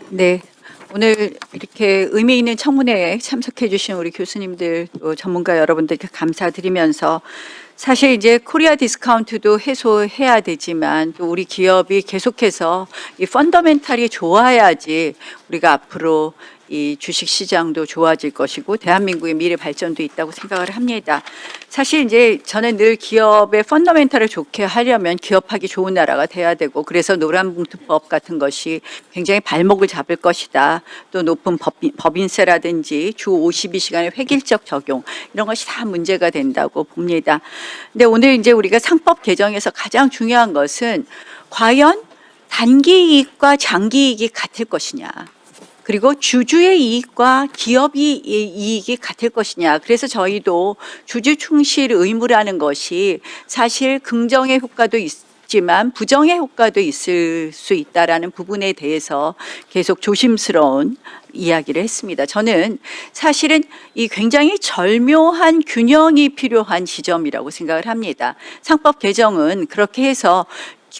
네. 오늘 이렇게 의미 있는 청문회에 참석해 주신 우리 교수님들 또 전문가 여러분들께 감사드리면서 사실 이제 코리아 디스카운트도 해소해야 되지만 또 우리 기업이 계속해서 이 펀더멘탈이 좋아야지 우리가 앞으로 이 주식 시장도 좋아질 것이고 대한민국의 미래 발전도 있다고 생각을 합니다. 사실 이제 저는 늘 기업의 펀더멘탈을 좋게 하려면 기업하기 좋은 나라가 돼야 되고 그래서 노란봉투법 같은 것이 굉장히 발목을 잡을 것이다. 또 높은 법인세라든지 주 52시간의 획일적 적용 이런 것이 다 문제가 된다고 봅니다. 근데 오늘 이제 우리가 상법 개정에서 가장 중요한 것은 과연 단기 이익과 장기 이익이 같을 것이냐. 그리고 주주의 이익과 기업의 이익이 같을 것이냐. 그래서 저희도 주주 충실 의무라는 것이 사실 긍정의 효과도 있지만 부정의 효과도 있을 수 있다라는 부분에 대해서 계속 조심스러운 이야기를 했습니다. 저는 사실은 이 굉장히 절묘한 균형이 필요한 지점이라고 생각을 합니다. 상법 개정은 그렇게 해서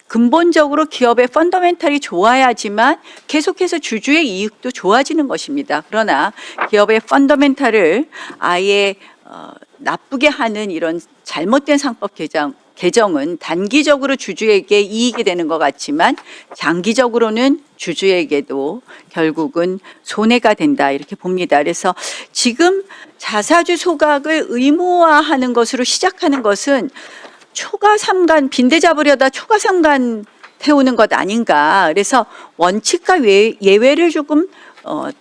근본적으로 기업의 펀더멘탈이 좋아야지만 계속해서 주주의 이익도 좋아지는 것입니다. 그러나 기업의 펀더멘탈을 아예 나쁘게 하는 이런 잘못된 상법 개정은 단기적으로 주주에게 이익이 되는 것 같지만 장기적으로는 주주에게도 결국은 손해가 된다 이렇게 봅니다. 그래서 지금 자사주 소각을 의무화하는 것으로 시작하는 것은 초과 삼간 빈대 잡으려다 초과 삼간 태우는 것 아닌가. 그래서 원칙과 예외를 조금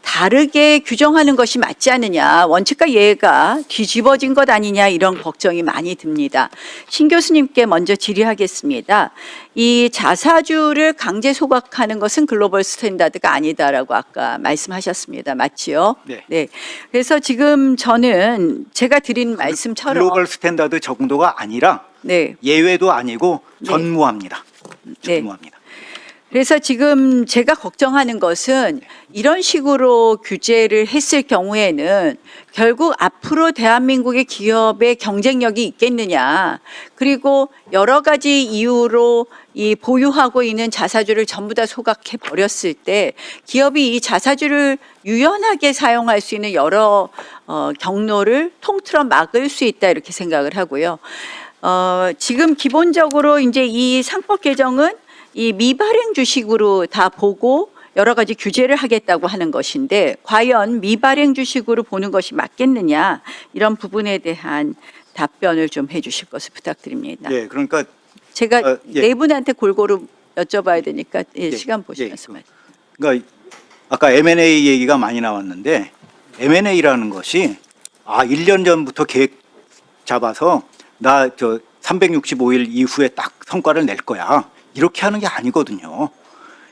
다르게 규정하는 것이 맞지 않느냐. 원칙과 예외가 뒤집어진 것 아니냐 이런 걱정이 많이 듭니다. 신 교수님께 먼저 질의하겠습니다. 이 자사주를 강제 소각하는 것은 글로벌 스탠다드가 아니다라고 아까 말씀하셨습니다. 맞지요? 네. 네. 그래서 지금 저는 제가 드린 말씀처럼 글로벌 스탠다드 정도가 아니라 네. 예외도 아니고 전무합니다. 네. 전무합니다. 그래서 지금 제가 걱정하는 것은 이런 식으로 규제를 했을 경우에는 결국 앞으로 대한민국의 기업의 경쟁력이 있겠느냐. 그리고 여러 가지 이유로 이 보유하고 있는 자사주를 전부 다 소각해 버렸을 때 기업이 이 자사주를 유연하게 사용할 수 있는 여러 경로를 통틀어 막을 수 있다 이렇게 생각을 하고요. 지금 기본적으로 이제 이 상법 개정은 이 미발행 주식으로 다 보고 여러 가지 규제를 하겠다고 하는 것인데 과연 미발행 주식으로 보는 것이 맞겠느냐 이런 부분에 대한 답변을 좀 해주실 것을 부탁드립니다. 예, 그러니까 제가 예. 네 분한테 골고루 여쭤봐야 되니까 예, 시간 보시면서 말씀. 그러니까 아까 M&A 얘기가 많이 나왔는데 M&A라는 것이 1년 전부터 계획 잡아서 나 365일 이후에 딱 성과를 낼 거야. 이렇게 하는 게 아니거든요.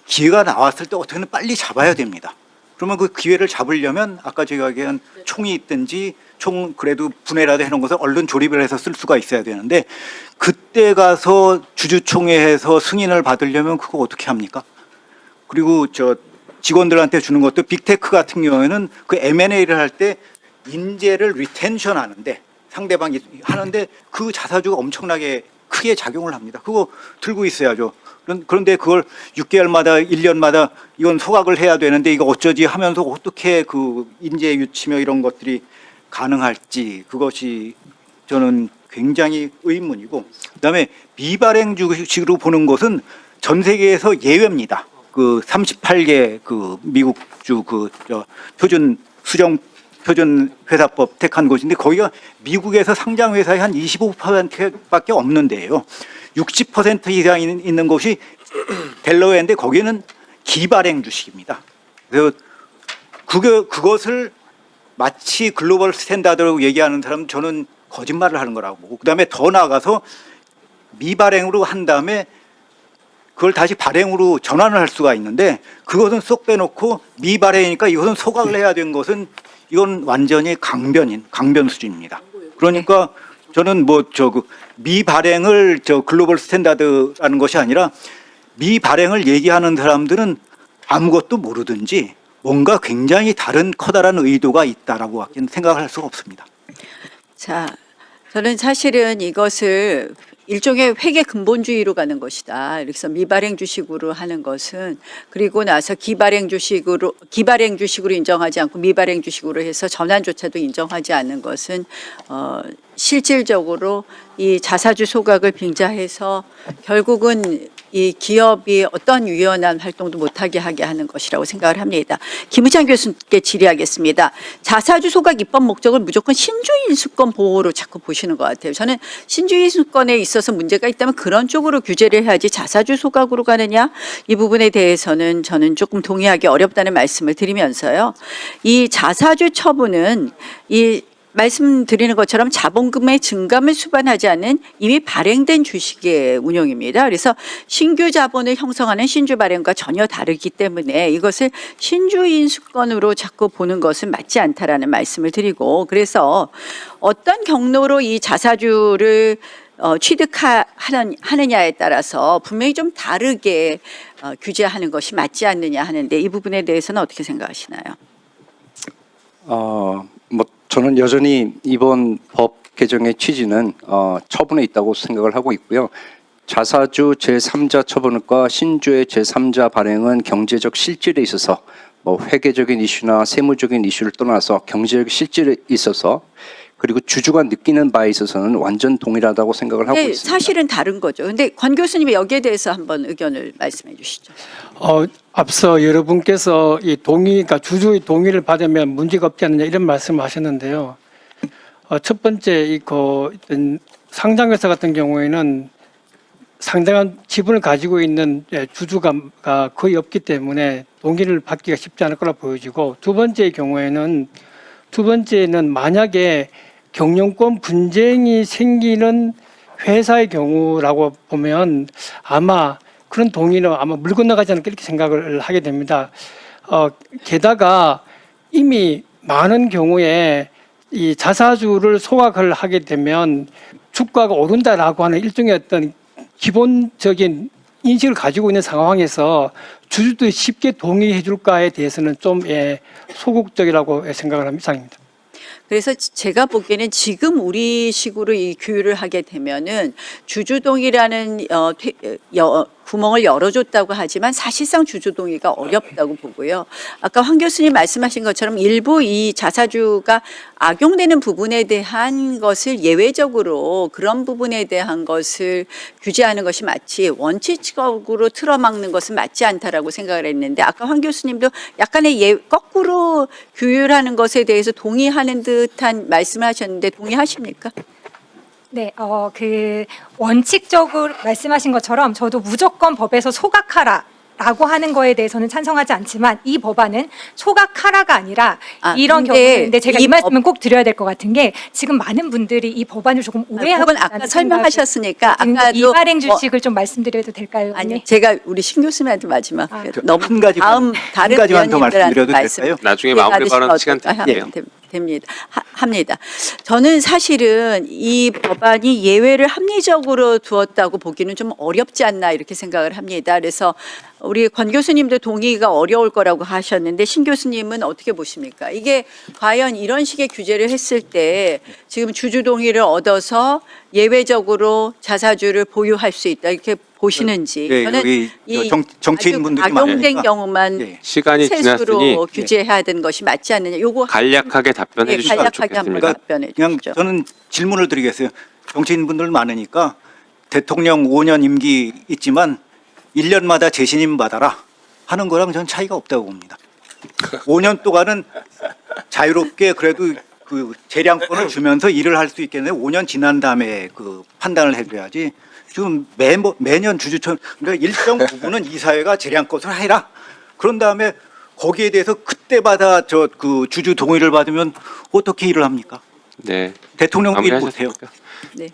기회가 나왔을 때 어떻게든 빨리 잡아야 됩니다. 그러면 그 기회를 잡으려면 아까 제가 얘기한 총이 있든지 총 그래도 분해라도 해놓은 것을 얼른 조립을 해서 쓸 수가 있어야 되는데 그때 주주총회에서 승인을 받으려면 그거 어떻게 합니까? 그리고 직원들한테 주는 것도 빅테크 같은 경우에는 그 M&A를 할 때 인재를 리텐션 하는데 상대방이 하는데 그 자사주가 엄청나게 크게 작용을 합니다. 그거 들고 있어야죠. 그런데 그걸 6개월마다 1년마다 이건 소각을 해야 되는데 이거 어쩌지 하면서 어떻게 그 인재 유치며 이런 것들이 가능할지 그것이 저는 굉장히 의문이고 그다음에 미발행 주식으로 보는 것은 전 세계에서 예외입니다. 그 38개 그 미국주 표준 회사법 택한 곳인데 거기가 미국에서 상장 회사의 한 25%밖에 없는데요. 60% 이상 있는 곳이 델러웨어인데 거기는 기발행 주식입니다. 그래서 그것을 마치 글로벌 스탠다드라고 얘기하는 사람은 저는 거짓말을 하는 거라고 보고 그다음에 더 나아가서 미발행으로 한 다음에 그걸 다시 발행으로 전환을 할 수가 있는데 그것은 쏙 빼놓고 미발행이니까 이것은 소각을 해야 되는 것은 이건 완전히 강변 수준입니다. 그러니까 저는 미발행을 글로벌 스탠다드라는 것이 아니라 미발행을 얘기하는 사람들은 아무것도 모르든지 뭔가 굉장히 다른 커다란 의도가 있다라고 생각할 수가 없습니다. 자, 저는 사실은 이것을 일종의 회계 근본주의로 가는 것이다. 그래서 미발행 주식으로 하는 것은 그리고 나서 기발행 주식으로 인정하지 않고 미발행 주식으로 해서 전환조차도 인정하지 않는 것은 실질적으로 이 자사주 소각을 빙자해서 결국은 이 기업이 어떤 유연한 활동도 못하게 하게 하는 것이라고 생각을 합니다. 김우찬 교수님께 질의하겠습니다. 자사주 소각 입법 목적을 무조건 신주인수권 보호로 자꾸 보시는 것 같아요. 저는 신주인수권에 있어서 문제가 있다면 그런 쪽으로 규제를 해야지 자사주 소각으로 가느냐, 이 부분에 대해서는 저는 조금 동의하기 어렵다는 말씀을 드리면서요. 이 자사주 처분은 이 말씀드리는 것처럼 자본금의 증감을 수반하지 않는 이미 발행된 주식의 운용입니다. 그래서 신규 자본을 형성하는 신주 발행과 전혀 다르기 때문에 이것을 신주인수권으로 자꾸 보는 것은 맞지 않다라는 말씀을 드리고, 그래서 어떤 경로로 이 자사주를 취득하느냐에 따라서 분명히 좀 다르게 규제하는 것이 맞지 않느냐 하는데, 이 부분에 대해서는 어떻게 생각하시나요? 뭐 저는 여전히 이번 법 개정의 취지는 처분에 있다고 생각을 하고 있고요. 자사주 제3자 처분과 신주의 제3자 발행은 경제적 실질에 있어서 뭐 회계적인 이슈나 세무적인 이슈를 떠나서 경제적 실질에 있어서 그리고 주주가 느끼는 바에 있어서는 완전 동일하다고 생각을 하고 있습니다. 사실은 다른 거죠. 근데 권 교수님이 여기에 대해서 한번 의견을 말씀해 주시죠. 앞서 여러분께서 이 그러니까 주주의 동의를 받으면 문제가 없지 않느냐 이런 말씀을 하셨는데요. 첫 번째 상장회사 같은 경우에는 상당한 지분을 가지고 있는 주주가 거의 없기 때문에 동의를 받기가 쉽지 않을 거라 보여지고, 두 번째는 만약에 경영권 분쟁이 생기는 회사의 경우라고 보면 아마 그런 동의는 아마 물 건너가지 않을까 이렇게 생각을 하게 됩니다. 게다가 이미 많은 경우에 이 자사주를 소각을 하게 되면 주가가 오른다라고 하는 일종의 어떤 기본적인 인식을 가지고 있는 상황에서 주주들이 쉽게 동의해 줄까에 대해서는 좀 소극적이라고 생각을 합니다. 이상입니다. 그래서 제가 보기에는 지금 우리식으로 이 규율을 하게 되면은 주주동의라는 구멍을 열어줬다고 하지만 사실상 주주동의가 어렵다고 보고요. 아까 황 교수님 말씀하신 것처럼 일부 이 자사주가 악용되는 부분에 대한 것을 예외적으로 그런 부분에 대한 것을 규제하는 것이 마치 원칙적으로 틀어막는 것은 맞지 않다라고 생각을 했는데, 아까 황 교수님도 약간의 거꾸로 규율하는 것에 대해서 동의하는 듯한 말씀을 하셨는데 동의하십니까? 네, 원칙적으로 말씀하신 것처럼 저도 무조건 법에서 소각하라라고 하는 거에 대해서는 찬성하지 않지만, 이 법안은 소각하라가 아니라 이런 경우인데 제가 이 말씀은 꼭 드려야 될 것 같은 게, 지금 많은 분들이 이 법안을 조금 오해하고 그건 아까 설명하셨으니까 아까도 미발행 주식을 좀 말씀드려도 될까요? 아니, 제가 우리 신 교수님한테 마지막 너무 한 가지만 더 말씀드려도 될까요? 나중에 마무리 발언 시간 드릴게요. 합니다. 저는 사실은 이 법안이 예외를 합리적으로 두었다고 보기는 좀 어렵지 않나 이렇게 생각을 합니다. 그래서 우리 권 교수님도 동의가 어려울 거라고 하셨는데, 신 교수님은 어떻게 보십니까? 이게 과연 이런 식의 규제를 했을 때 지금 주주 동의를 얻어서 예외적으로 자사주를 보유할 수 있다 이렇게 보시는지. 네, 저는 여기 이 정치인분들이 악용된 많으니까. 경우만 예. 시간이 세수로 지났으니 규제해야 되는 것이 맞지 않느냐. 요거 간략하게 답변해 주시면 간략하게 한번 좋겠습니다. 답변해 그냥 주시죠. 저는 질문을 드리겠어요. 정치인분들 많으니까 대통령 5년 임기 있지만 1년마다 재신임 받아라 하는 거랑 저는 차이가 없다고 봅니다. 5년 동안은 자유롭게 그래도 그 재량권을 주면서 일을 할 수 있겠는데 5년 지난 다음에 그 판단을 해줘야지. 지금 매년 주주총, 그러니까 일정 부분은 이사회가 재량권을 해라. 그런 다음에 거기에 대해서 그때마다 그 주주 동의를 받으면 어떻게 일을 합니까? 네. 대통령도 일 못해요. 네.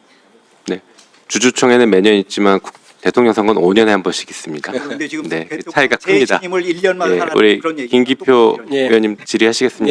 네. 주주총회는 매년 있지만 대통령 선거는 5년에 한 번씩 있습니다. 그런데 지금 네, 대통령 차이가 큽니다. 재신임을 1년마다 예, 하라는 우리 그런 얘기. 김기표 의원님 질의하시겠습니다.